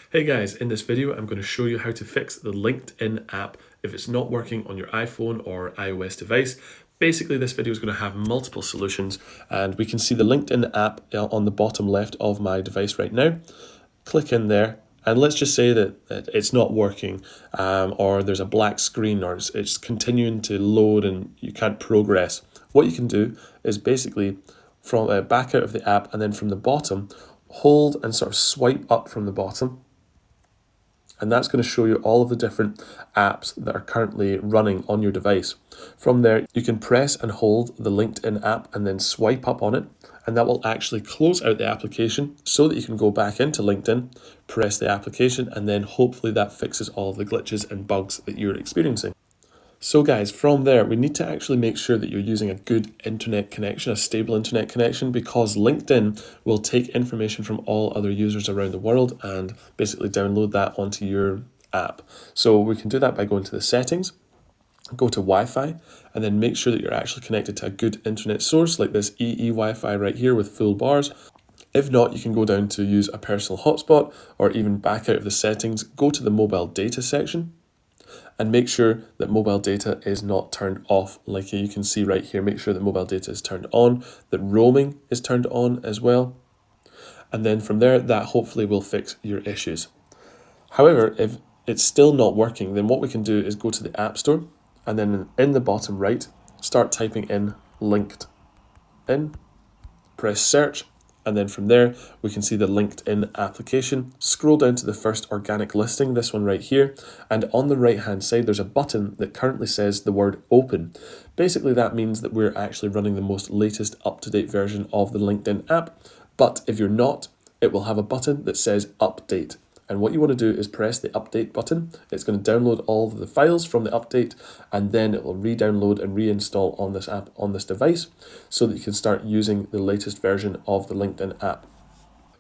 Hey guys, in this video I'm going to show you how to fix the LinkedIn app if it's not working on your iPhone or iOS device. Basically, this video is going to have multiple solutions, and we can see the LinkedIn app on the bottom left of my device right now. Click in there, and let's just say that it's not working, or there's a black screen, or it's continuing to load and you can't progress. What you can do is basically from back out of the app, and then from the bottom, hold and sort of swipe up from the bottom. And that's going to show you all of the different apps that are currently running on your device. From there, you can press and hold the LinkedIn app and then swipe up on it, and that will actually close out the application so that you can go back into LinkedIn, press the application, and then hopefully that fixes all of the glitches and bugs that you're experiencing. So guys, from there, we need to actually make sure that you're using a good internet connection, a stable internet connection, because LinkedIn will take information from all other users around the world and basically download that onto your app. So we can do that by going to the settings, go to Wi-Fi, and then make sure that you're actually connected to a good internet source like this EE Wi-Fi right here with full bars. If not, you can go down to use a personal hotspot, or even back out of the settings, go to the mobile data section, and make sure that mobile data is not turned off. Like you can see right here, make sure that mobile data is turned on, that roaming is turned on as well. And then from there, that hopefully will fix your issues. However, if it's still not working, then what we can do is go to the App Store, and then in the bottom right, start typing in LinkedIn, press search, and then from there, we can see the LinkedIn application. Scroll down to the first organic listing, this one right here. And on the right-hand side, there's a button that currently says the word open. Basically, that means that we're actually running the most latest up-to-date version of the LinkedIn app. But if you're not, it will have a button that says update. And what you want to do is press the update button. It's going to download all of the files from the update, and then it will re-download and reinstall on this app on this device so that you can start using the latest version of the LinkedIn app.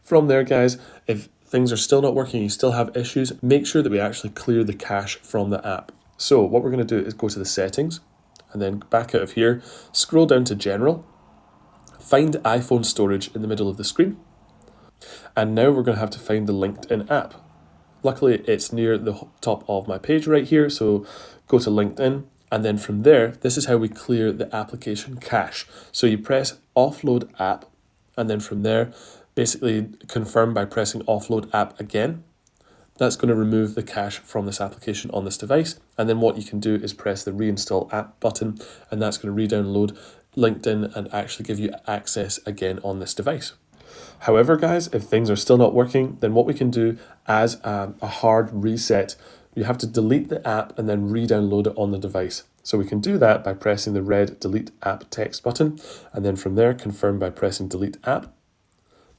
From there, guys, if things are still not working, you still have issues, make sure that we actually clear the cache from the app. So what we're going to do is go to the settings, and then back out of here, scroll down to general, find iPhone storage in the middle of the screen. And now we're going to have to find the LinkedIn app. Luckily, it's near the top of my page right here, so go to LinkedIn, and then from there, this is how we clear the application cache. So you press offload app, and then from there, basically confirm by pressing offload app again. That's going to remove the cache from this application on this device, and then what you can do is press the reinstall app button, and that's going to re-download LinkedIn and actually give you access again on this device. However, guys, if things are still not working, then what we can do as a hard reset, you have to delete the app and then re-download it on the device. So we can do that by pressing the red delete app text button, and then from there confirm by pressing delete app.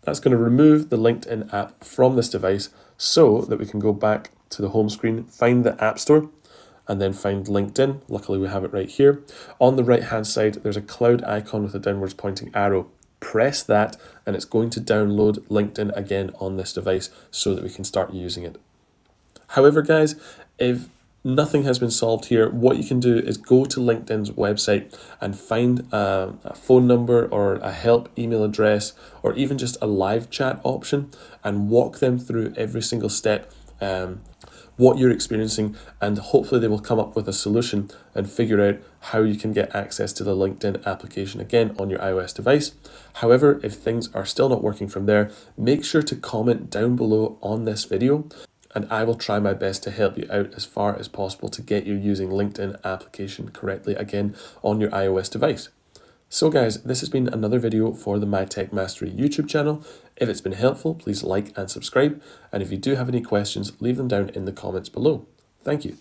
That's going to remove the LinkedIn app from this device so that we can go back to the home screen, find the App Store, and then find LinkedIn. Luckily, we have it right here. On the right-hand side, there's a cloud icon with a downwards pointing arrow. Press that, and it's going to download LinkedIn again on this device so that we can start using it. However, guys, if nothing has been solved here, what you can do is go to LinkedIn's website and find a phone number or a help email address, or even just a live chat option, and walk them through every single step, what you're experiencing, and hopefully they will come up with a solution and figure out how you can get access to the LinkedIn application again on your iOS device. However, if things are still not working from there, make sure to comment down below on this video, and I will try my best to help you out as far as possible to get you using LinkedIn application correctly again on your iOS device. So guys, this has been another video for the My Tech Mastery YouTube channel. If it's been helpful, please like and subscribe. And if you do have any questions, leave them down in the comments below. Thank you.